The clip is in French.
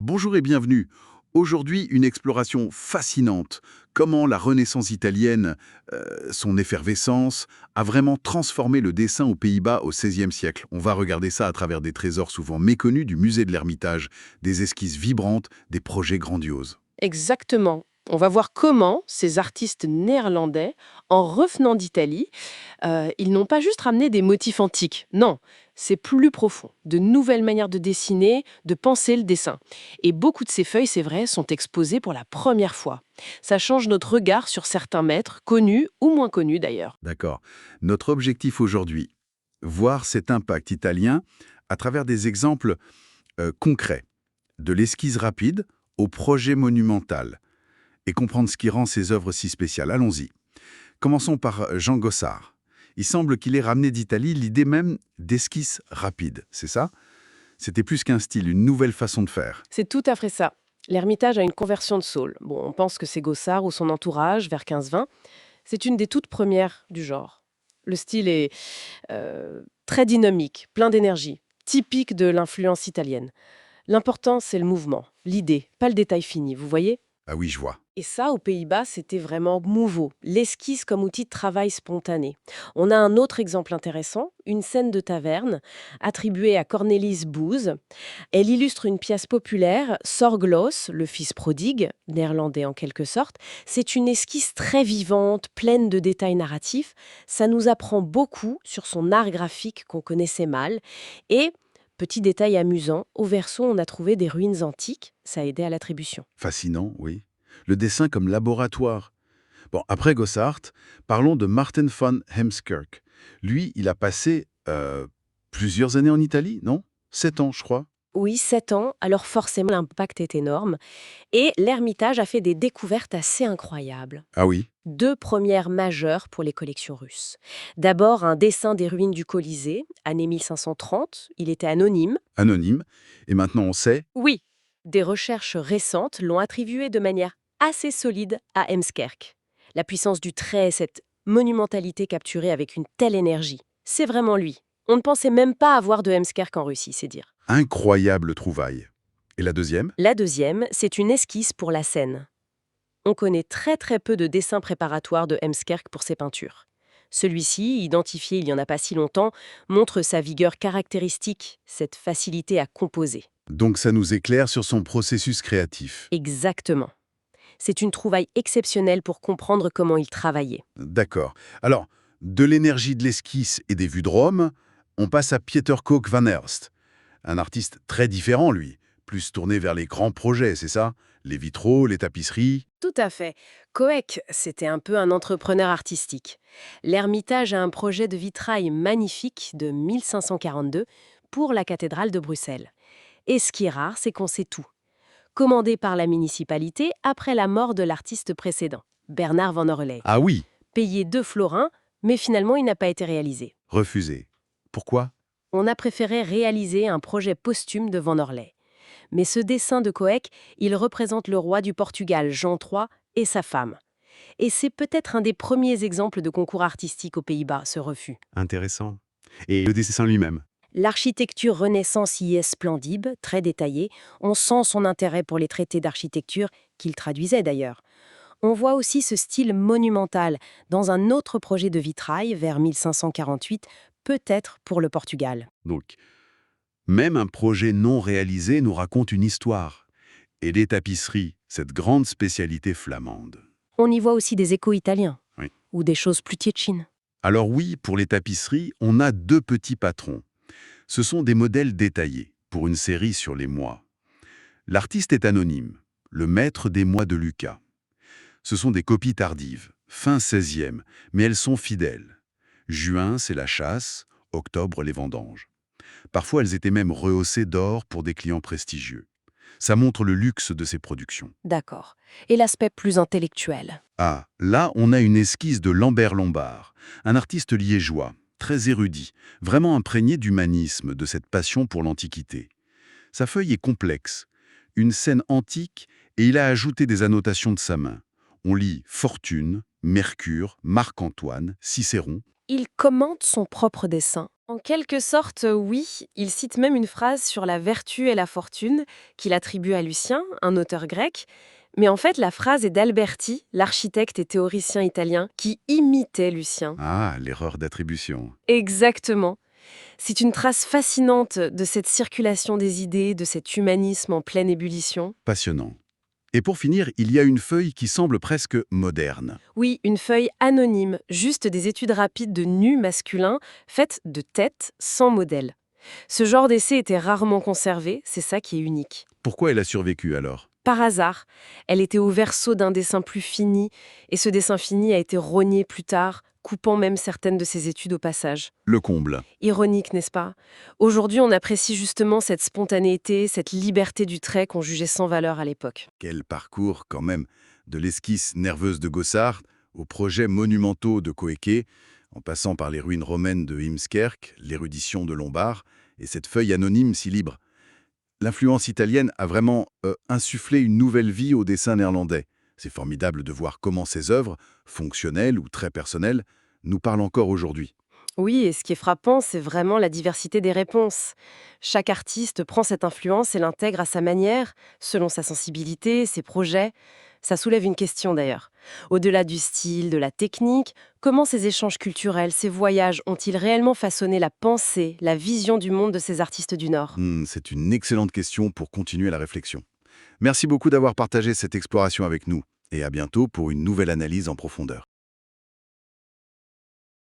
Bonjour et bienvenue. Aujourd'hui, une exploration fascinante. Comment la Renaissance italienne, son effervescence, a vraiment transformé le dessin aux Pays-Bas au XVIe siècle. On va regarder ça à travers des trésors souvent méconnus du musée de l'Ermitage, des esquisses vibrantes, des projets grandioses. Exactement. On va voir comment ces artistes néerlandais, en revenant d'Italie, ils n'ont pas juste ramené des motifs antiques. Non, c'est plus profond. De nouvelles manières de dessiner, de penser le dessin. Et beaucoup de ces feuilles, c'est vrai, sont exposées pour la première fois. Ça change notre regard sur certains maîtres, connus ou moins connus d'ailleurs. D'accord. Notre objectif aujourd'hui, voir cet impact italien à travers des exemples concrets, de l'esquisse rapide au projet monumental, et comprendre ce qui rend ces œuvres si spéciales. Allons-y. Commençons par Jean Gossard. Il semble qu'il ait ramené d'Italie l'idée même d'esquisse rapide, c'est ça? C'était plus qu'un style, une nouvelle façon de faire. C'est tout à fait ça. L'Ermitage a une conversion de Saul. Bon, on pense que c'est Gossard ou son entourage, vers 1520. C'est une des toutes premières du genre. Le style est très dynamique, plein d'énergie, typique de l'influence italienne. L'important, c'est le mouvement, l'idée, pas le détail fini, vous voyez. Ah oui, je vois. Et ça, aux Pays-Bas, c'était vraiment nouveau, l'esquisse comme outil de travail spontané. On a un autre exemple intéressant, une scène de taverne, attribuée à Cornelis Boes. Elle illustre une pièce populaire, Sorglos, le fils prodigue, néerlandais en quelque sorte. C'est une esquisse très vivante, pleine de détails narratifs. Ça nous apprend beaucoup sur son art graphique qu'on connaissait mal. Et, petit détail amusant, au verso, on a trouvé des ruines antiques. Ça a aidé à l'attribution. Fascinant, oui. Le dessin comme laboratoire. Bon, après Gossart, parlons de Martin von Hemskerk. Lui, il a passé plusieurs années en Italie, non? 7 ans, je crois. Oui, 7 ans, alors forcément l'impact est énorme. Et l'Ermitage a fait des découvertes assez incroyables. Ah oui, Deux premières majeures pour les collections russes. D'abord, un dessin des ruines du Colisée, année 1530. Il était anonyme. anonyme. Et maintenant, on sait. Oui. Des recherches récentes l'ont attribué de manière assez solide à Hemskerk. La puissance du trait, cette monumentalité capturée avec une telle énergie, c'est vraiment lui. On ne pensait même pas avoir de Hemskerk en Russie, c'est dire. Incroyable trouvaille. Et la deuxième? La deuxième, c'est une esquisse pour la scène. On connaît très très peu de dessins préparatoires de Hemskerk pour ses peintures. Celui-ci, identifié il n'y en a pas si longtemps, montre sa vigueur caractéristique, cette facilité à composer. Donc ça nous éclaire sur son processus créatif. Exactement. C'est une trouvaille exceptionnelle pour comprendre comment il travaillait. D'accord. Alors, de l'énergie de l'esquisse et des vues de Rome, on passe à Pieter Koch van Herst. Un artiste très différent, lui. Plus tourné vers les grands projets, c'est ça? Les vitraux, les tapisseries. Tout à fait. Coeck, c'était un peu un entrepreneur artistique. L'Ermitage a un projet de vitrail magnifique de 1542 pour la cathédrale de Bruxelles. Et ce qui est rare, c'est qu'on sait tout. Commandé par la municipalité après la mort de l'artiste précédent, Bernard Van Orley. Ah oui, Payé 2 florins, mais finalement il n'a pas été réalisé. refusé. Pourquoi? On a préféré réaliser un projet posthume de Van Orley. Mais ce dessin de Coeck, il représente le roi du Portugal, Jean III, et sa femme. Et c'est peut-être un des premiers exemples de concours artistique aux Pays-Bas, ce refus. Intéressant. Et le dessin lui-même? L'architecture Renaissance y est splendide, très détaillée. On sent son intérêt pour les traités d'architecture, qu'il traduisait d'ailleurs. On voit aussi ce style monumental dans un autre projet de vitrail vers 1548, peut-être pour le Portugal. Donc, même un projet non réalisé nous raconte une histoire. Et les tapisseries, cette grande spécialité flamande. On y voit aussi des échos italiens, Oui. ou des choses plus tietchines. Alors oui, pour les tapisseries, on a deux petits patrons. Ce sont des modèles détaillés, pour une série sur les mois. L'artiste est anonyme, le maître des mois de Lucas. Ce sont des copies tardives, fin 16e, mais elles sont fidèles. Juin, c'est la chasse, octobre, les vendanges. Parfois, elles étaient même rehaussées d'or pour des clients prestigieux. Ça montre le luxe de ces productions. D'accord. Et l'aspect plus intellectuel. Ah, là, on a une esquisse de Lambert Lombard, un artiste liégeois, très érudit, vraiment imprégné d'humanisme, de cette passion pour l'Antiquité. Sa feuille est complexe, une scène antique, et il a ajouté des annotations de sa main. On lit Fortune, Mercure, Marc-Antoine, Cicéron. Il commente son propre dessin. En quelque sorte, oui, il cite même une phrase sur la vertu et la fortune qu'il attribue à Lucien, un auteur grec. Mais en fait, la phrase est d'Alberti, l'architecte et théoricien italien, qui imitait Lucien. Ah, l'erreur d'attribution. Exactement. C'est une trace fascinante de cette circulation des idées, de cet humanisme en pleine ébullition. Passionnant. Et pour finir, il y a une feuille qui semble presque moderne. Oui, une feuille anonyme, juste des études rapides de nus masculins, faites de têtes, sans modèle. Ce genre d'essai était rarement conservé, c'est ça qui est unique. Pourquoi elle a survécu alors? Par hasard, elle était au verso d'un dessin plus fini, et ce dessin fini a été rogné plus tard, coupant même certaines de ses études au passage. Le comble. Ironique, n'est-ce pas? Aujourd'hui, on apprécie justement cette spontanéité, cette liberté du trait qu'on jugeait sans valeur à l'époque. Quel parcours quand même, de l'esquisse nerveuse de Gossard aux projets monumentaux de Coequet, en passant par les ruines romaines de Heemskerk, l'érudition de Lombard et cette feuille anonyme si libre. L'influence italienne a vraiment insufflé une nouvelle vie au dessin néerlandais. C'est formidable de voir comment ces œuvres, fonctionnelles ou très personnelles, nous parlent encore aujourd'hui. Oui, et ce qui est frappant, c'est vraiment la diversité des réponses. Chaque artiste prend cette influence et l'intègre à sa manière, selon sa sensibilité, ses projets. Ça soulève une question d'ailleurs. Au-delà du style, de la technique, comment ces échanges culturels, ces voyages ont-ils réellement façonné la pensée, la vision du monde de ces artistes du Nord? C'est une excellente question pour continuer la réflexion. Merci beaucoup d'avoir partagé cette exploration avec nous et à bientôt pour une nouvelle analyse en profondeur.